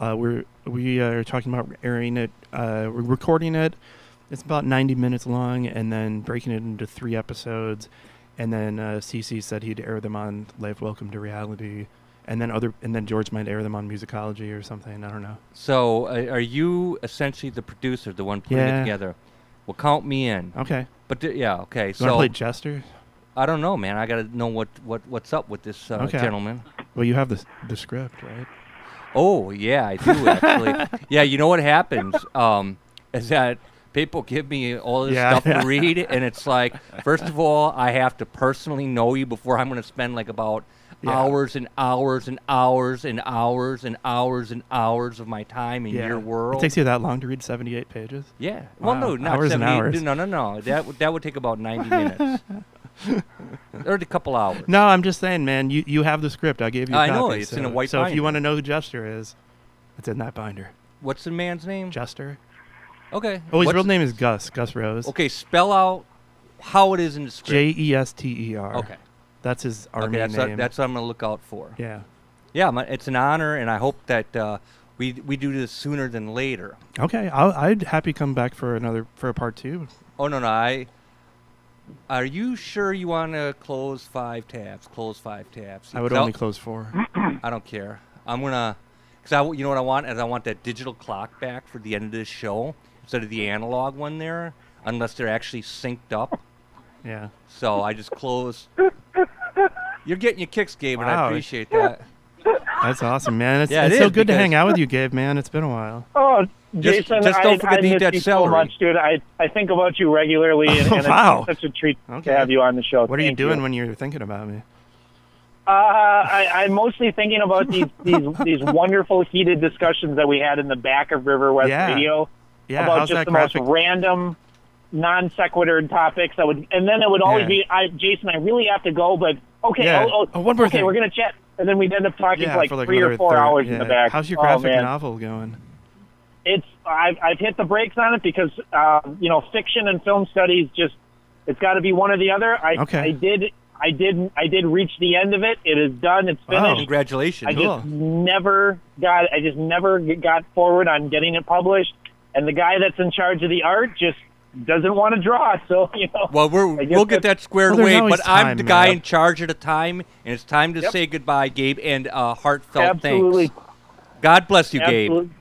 We are talking about airing it. We're recording it. It's about 90 minutes long, and then breaking it into 3 episodes. And then CC said he'd air them on Life Welcome to Reality, and then George might air them on Musicology or something. I don't know. So, are you essentially the producer, the one putting it together? Well, count me in. Okay. But okay. You So want to play Jester? I don't know, man. I got to know what's up with this gentleman. Well, you have the script, right? Oh yeah, I do actually. Yeah, you know what happens is that people give me all this stuff to read, and it's like, first of all, I have to personally know you before I'm going to spend like about hours and hours and hours and hours and hours and hours of my time in your world. It takes you that long to read 78 pages? Yeah. Wow. Well, no, not Hours 78. and hours. No. That would take about 90 minutes. Or a couple hours. No, I'm just saying, man. You have the script. I gave you. I know, copy, it's in a white So if binder. you want to know who Jester is, it's in that binder. What's the man's name? Jester. Okay. Oh, his What's- real name is Gus Rose. Okay, spell out how it is in the script. Jester. Okay. That's his army Okay, name. that's what I'm going to look out for. Yeah. Yeah, it's an honor, and I hope that we do this sooner than later. Okay, I'd happy come back for a part 2. Oh, no. Are you sure you want to close 5 tabs? Close 5 tabs. I would only close 4. I don't care. I'm going to, because you know what I want? I want that digital clock back for the end of this show instead of the analog one there, unless they're actually synced up. Yeah. So I just close. You're getting your kicks, Gabe, and I Wow. appreciate that. That's awesome, man. It's Yeah, it so is, good to hang because- out with you, Gabe, man. It's been a while. Oh, Just Jason, don't forget I to eat miss that you celery. so much, dude. I think about you regularly, and Wow. it's such a treat Okay. to have you on the show. What are you Thank doing when you're thinking about me? I'm mostly thinking about these wonderful heated discussions that we had in the back of River West Radio Yeah, about how's just that the graphic? most random, non sequitur topics. And then it would always be, Jason, I really have to go, but okay, Yeah. One more okay, thing. we're gonna chat, and then we'd end up talking for like for 3 or another 4 third. hours in the back. How's your graphic man. novel going? I've hit the brakes on it because fiction and film studies it's got to be one or the other. I did reach the end of it. It is done. It's finished. Wow. Congratulations. I just never got forward on getting it published. And the guy that's in charge of the art just doesn't want to draw. So Well, we'll get that squared Well, there's away. always But I'm time, the guy man. in charge at a time, and it's time to say goodbye, Gabe, and heartfelt Absolutely. thanks. God bless you, Absolutely. Gabe.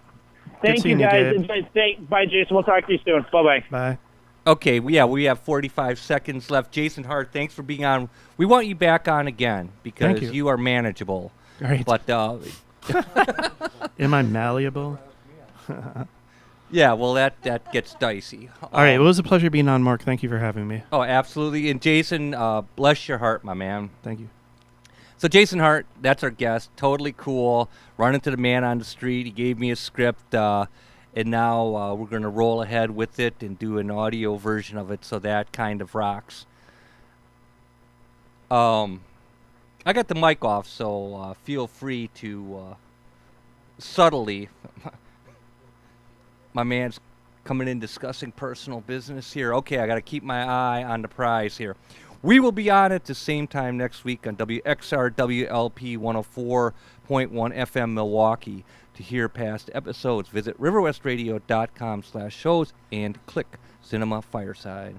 Thank you, seeing you, guys. Gabe. Bye, Jason. We'll talk to you soon. Bye-bye. Bye. Okay, we have 45 seconds left. Jason Hart, thanks for being on. We want you back on again because Thank you. are manageable. Great. But Am I malleable? yeah, well that gets dicey. All right. It was a pleasure being on, Mark. Thank you for having me. Oh, absolutely. And Jason, bless your heart, my man. Thank you. So Jason Hart, that's our guest. Totally cool. Run into the man on the street. He gave me a script, and now we're going to roll ahead with it and do an audio version of it. So that kind of rocks. I got the mic off, so feel free to subtly. My man's coming in discussing personal business here. Okay, I got to keep my eye on the prize here. We will be on at the same time next week on WXR WLP 104.1 FM Milwaukee. To hear past episodes, visit riverwestradio.com/shows and click Cinema Fireside.